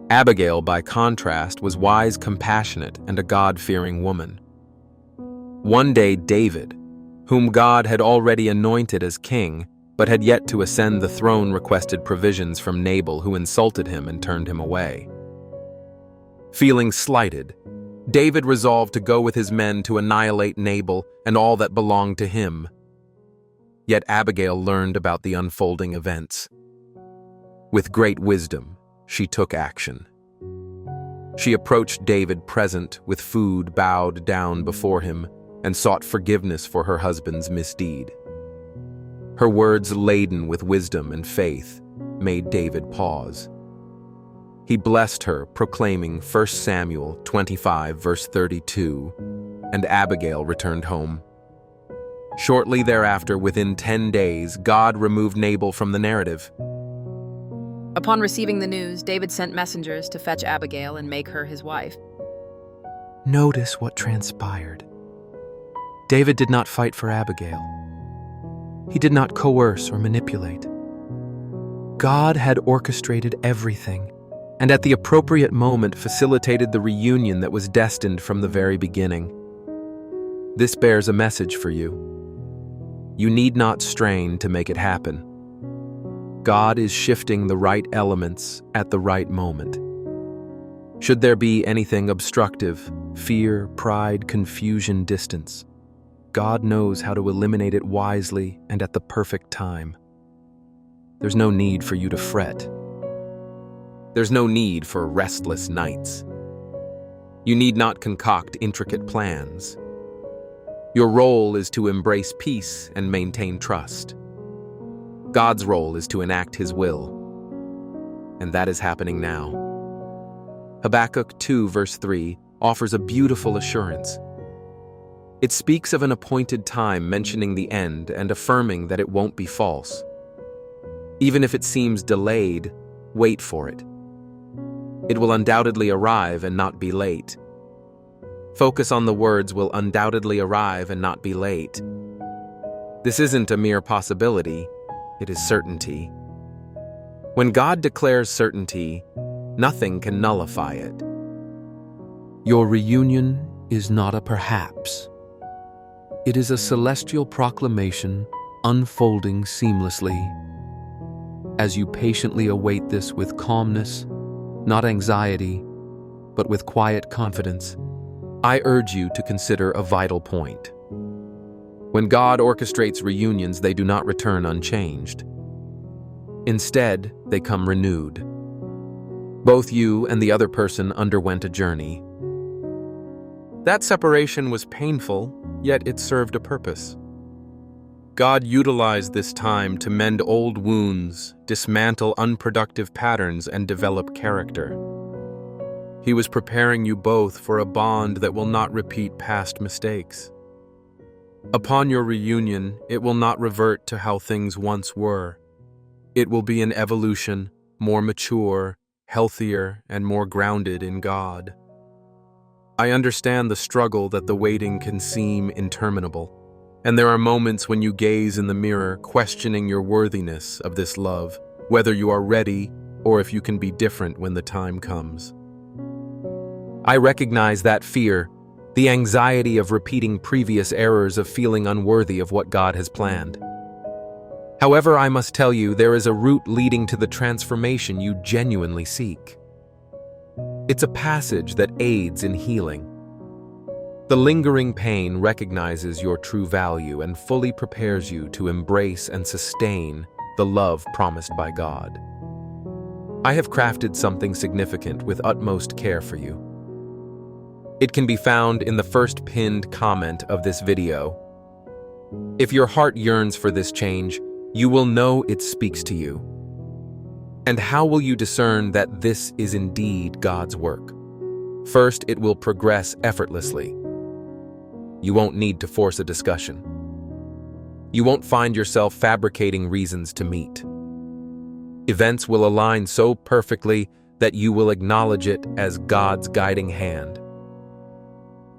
Abigail, by contrast, was wise, compassionate, and a God-fearing woman. One day, David, whom God had already anointed as king, but had yet to ascend the throne, requested provisions from Nabal, who insulted him and turned him away. Feeling slighted, David resolved to go with his men to annihilate Nabal and all that belonged to him. Yet Abigail learned about the unfolding events. With great wisdom, she took action. She approached David present with food bowed down before him and sought forgiveness for her husband's misdeed. Her words, laden with wisdom and faith, made David pause. He blessed her, proclaiming 1 Samuel 25 verse 32, and Abigail returned home. Shortly thereafter, within 10 days, God removed Nabal from the narrative. Upon receiving the news, David sent messengers to fetch Abigail and make her his wife. Notice what transpired. David did not fight for Abigail. He did not coerce or manipulate. God had orchestrated everything, and at the appropriate moment facilitated the reunion that was destined from the very beginning. This bears a message for you. You need not strain to make it happen. God is shifting the right elements at the right moment. Should there be anything obstructive, fear, pride, confusion, distance, God knows how to eliminate it wisely and at the perfect time. There's no need for you to fret. There's no need for restless nights. You need not concoct intricate plans. Your role is to embrace peace and maintain trust. God's role is to enact His will, and that is happening now. Habakkuk 2 verse 3 offers a beautiful assurance. It speaks of an appointed time, mentioning the end and affirming that it won't be false. Even if it seems delayed, wait for it. It will undoubtedly arrive and not be late. Focus on the words "will undoubtedly arrive and not be late." This isn't a mere possibility, it is certainty. When God declares certainty, nothing can nullify it. Your reunion is not a perhaps. It is a celestial proclamation unfolding seamlessly. As you patiently await this with calmness, not anxiety, but with quiet confidence, I urge you to consider a vital point. When God orchestrates reunions, they do not return unchanged. Instead, they come renewed. Both you and the other person underwent a journey. That separation was painful, yet it served a purpose. God utilized this time to mend old wounds, dismantle unproductive patterns, and develop character. He was preparing you both for a bond that will not repeat past mistakes. Upon your reunion, it will not revert to how things once were. It will be an evolution, more mature, healthier, and more grounded in God. I understand the struggle that the waiting can seem interminable, and there are moments when you gaze in the mirror questioning your worthiness of this love, whether you are ready or if you can be different when the time comes. I recognize that fear, the anxiety of repeating previous errors, of feeling unworthy of what God has planned. However, I must tell you, there is a route leading to the transformation you genuinely seek. It's a passage that aids in healing. The lingering pain recognizes your true value and fully prepares you to embrace and sustain the love promised by God. I have crafted something significant with utmost care for you. It can be found in the first pinned comment of this video. If your heart yearns for this change, you will know it speaks to you. And how will you discern that this is indeed God's work? First, it will progress effortlessly. You won't need to force a discussion. You won't find yourself fabricating reasons to meet. Events will align so perfectly that you will acknowledge it as God's guiding hand.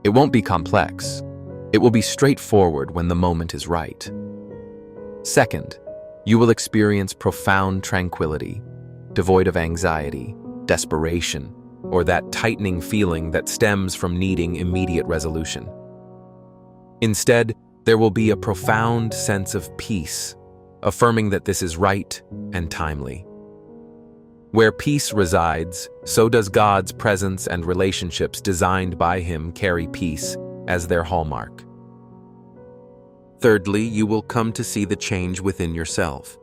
It won't be complex. It will be straightforward when the moment is right. Second, you will experience profound tranquility, devoid of anxiety, desperation, or that tightening feeling that stems from needing immediate resolution. Instead, there will be a profound sense of peace, affirming that this is right and timely. Where peace resides, so does God's presence, and relationships designed by Him carry peace as their hallmark. Thirdly, you will come to see the change within yourself.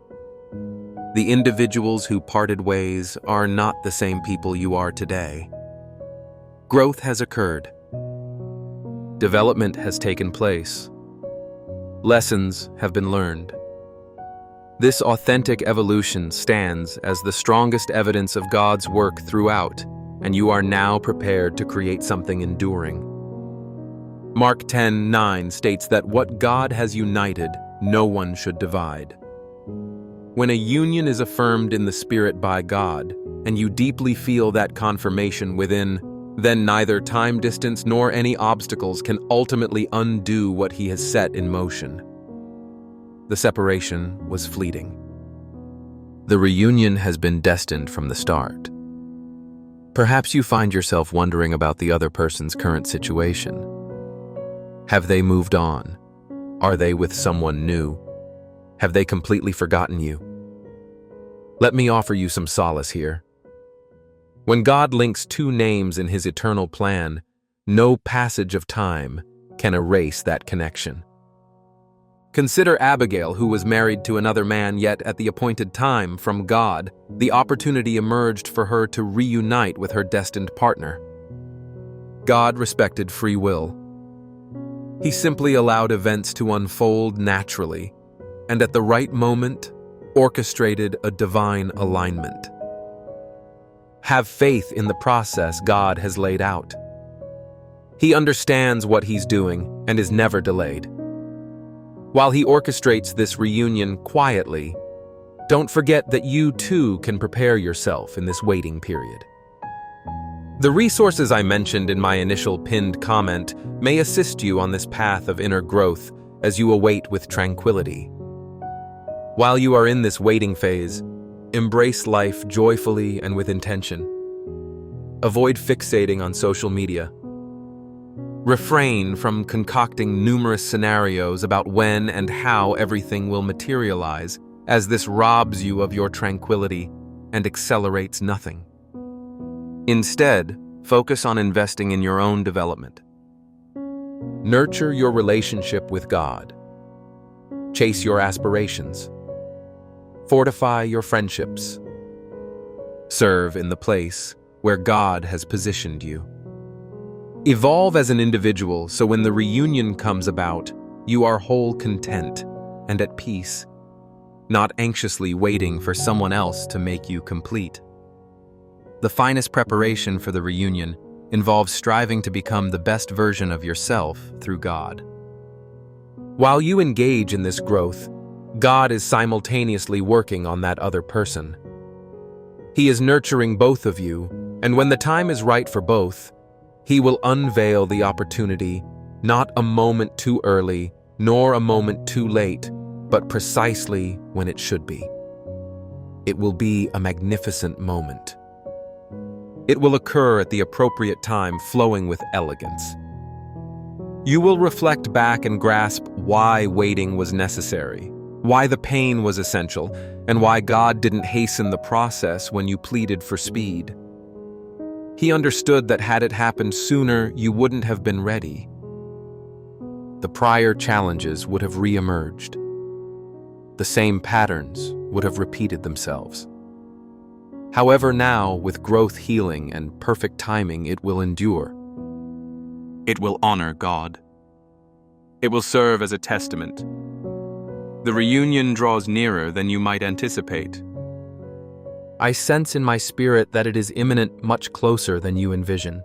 The individuals who parted ways are not the same people you are today. Growth has occurred. Development has taken place. Lessons have been learned. This authentic evolution stands as the strongest evidence of God's work throughout, and you are now prepared to create something enduring. Mark 10:9 states that what God has united, no one should divide. When a union is affirmed in the Spirit by God, and you deeply feel that confirmation within, then neither time, distance, nor any obstacles can ultimately undo what He has set in motion. The separation was fleeting. The reunion has been destined from the start. Perhaps you find yourself wondering about the other person's current situation. Have they moved on? Are they with someone new? Have they completely forgotten you? Let me offer you some solace here. When God links two names in His eternal plan, no passage of time can erase that connection. Consider Abigail, who was married to another man, yet at the appointed time, from God, the opportunity emerged for her to reunite with her destined partner. God respected free will. He simply allowed events to unfold naturally, and at the right moment, orchestrated a divine alignment. Have faith in the process God has laid out. He understands what He's doing and is never delayed. While He orchestrates this reunion quietly, don't forget that you too can prepare yourself in this waiting period. The resources I mentioned in my initial pinned comment may assist you on this path of inner growth as you await with tranquility. While you are in this waiting phase, embrace life joyfully and with intention. Avoid fixating on social media. Refrain from concocting numerous scenarios about when and how everything will materialize, as this robs you of your tranquility and accelerates nothing. Instead, focus on investing in your own development. Nurture your relationship with God. Chase your aspirations. Fortify your friendships. Serve in the place where God has positioned you. Evolve as an individual so when the reunion comes about, you are whole content and at peace, not anxiously waiting for someone else to make you complete. The finest preparation for the reunion involves striving to become the best version of yourself through God. While you engage in this growth, God is simultaneously working on that other person. He is nurturing both of you, and when the time is right for both, He will unveil the opportunity, not a moment too early, nor a moment too late, but precisely when it should be. It will be a magnificent moment. It will occur at the appropriate time, flowing with elegance. You will reflect back and grasp why waiting was necessary, why the pain was essential, and why God didn't hasten the process when you pleaded for speed. He understood that had it happened sooner, you wouldn't have been ready. The prior challenges would have re-emerged. The same patterns would have repeated themselves. However, now, with growth, healing, and perfect timing, it will endure. It will honor God. It will serve as a testament. The reunion draws nearer than you might anticipate. I sense in my spirit that it is imminent, much closer than you envision.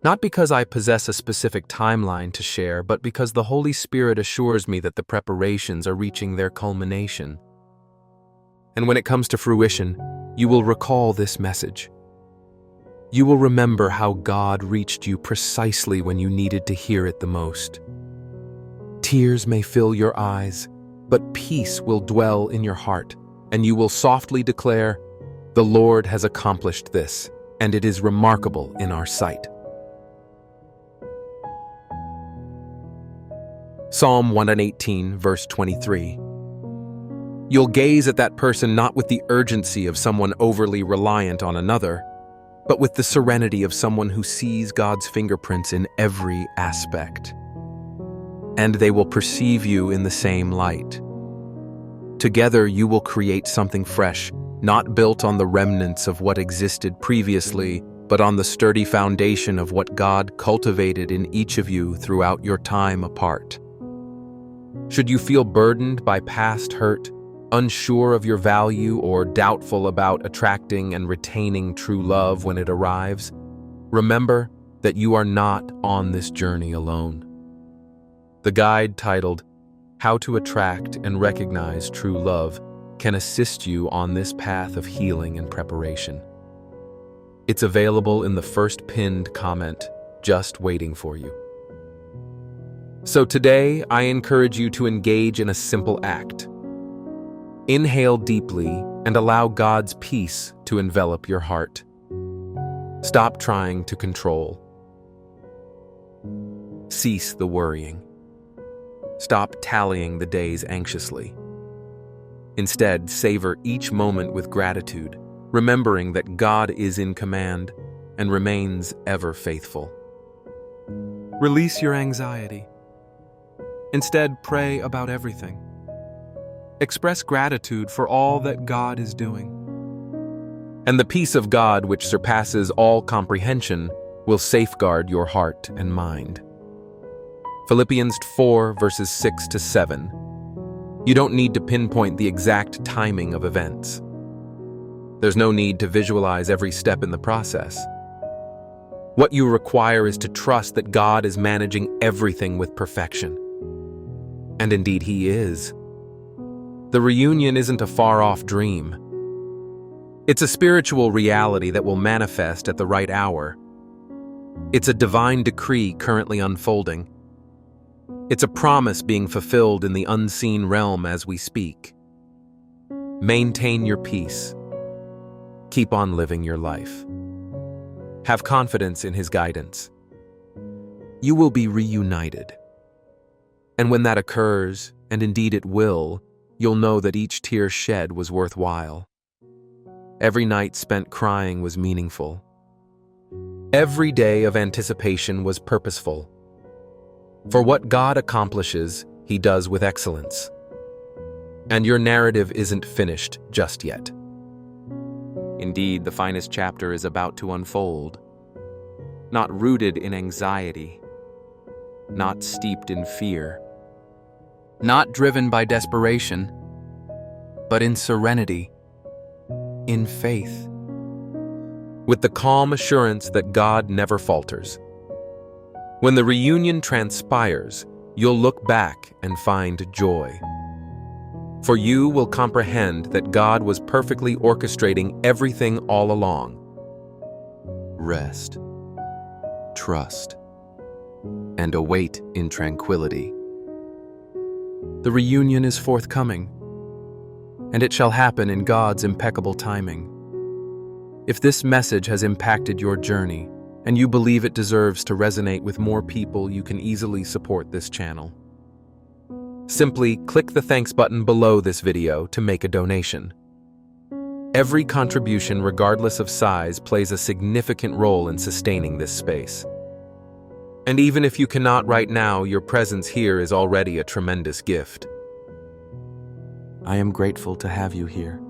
Not because I possess a specific timeline to share, but because the Holy Spirit assures me that the preparations are reaching their culmination. And when it comes to fruition, you will recall this message. You will remember how God reached you precisely when you needed to hear it the most. Tears may fill your eyes, but peace will dwell in your heart, and you will softly declare, "The Lord has accomplished this, and it is remarkable in our sight." Psalm 118, verse 23. You'll gaze at that person not with the urgency of someone overly reliant on another, but with the serenity of someone who sees God's fingerprints in every aspect. And they will perceive you in the same light. Together you will create something fresh, not built on the remnants of what existed previously, but on the sturdy foundation of what God cultivated in each of you throughout your time apart. Should you feel burdened by past hurt, unsure of your value, or doubtful about attracting and retaining true love when it arrives, remember that you are not on this journey alone. The guide titled, "How to Attract and Recognize True Love" can assist you on this path of healing and preparation. It's available in the first pinned comment, just waiting for you. So today, I encourage you to engage in a simple act. Inhale deeply and allow God's peace to envelop your heart. Stop trying to control. Cease the worrying. Stop tallying the days anxiously. Instead, savor each moment with gratitude, remembering that God is in command and remains ever faithful. Release your anxiety. Instead, pray about everything. Express gratitude for all that God is doing. And the peace of God, which surpasses all comprehension, will safeguard your heart and mind. Philippians 4, verses 6 to 7. You don't need to pinpoint the exact timing of events. There's no need to visualize every step in the process. What you require is to trust that God is managing everything with perfection. And indeed, He is. The reunion isn't a far-off dream. It's a spiritual reality that will manifest at the right hour. It's a divine decree currently unfolding. It's a promise being fulfilled in the unseen realm as we speak. Maintain your peace. Keep on living your life. Have confidence in His guidance. You will be reunited. And when that occurs, and indeed it will, you'll know that each tear shed was worthwhile. Every night spent crying was meaningful. Every day of anticipation was purposeful. For what God accomplishes, He does with excellence. And your narrative isn't finished just yet. Indeed, the finest chapter is about to unfold. Not rooted in anxiety, not steeped in fear, not driven by desperation, but in serenity, in faith, with the calm assurance that God never falters. When the reunion transpires, you'll look back and find joy. For you will comprehend that God was perfectly orchestrating everything all along. Rest, trust, and await in tranquility. The reunion is forthcoming, and it shall happen in God's impeccable timing. If this message has impacted your journey, and you believe it deserves to resonate with more people, you can easily support this channel. Simply click the thanks button below this video to make a donation. Every contribution, regardless of size, plays a significant role in sustaining this space. And even if you cannot right now, your presence here is already a tremendous gift. I am grateful to have you here.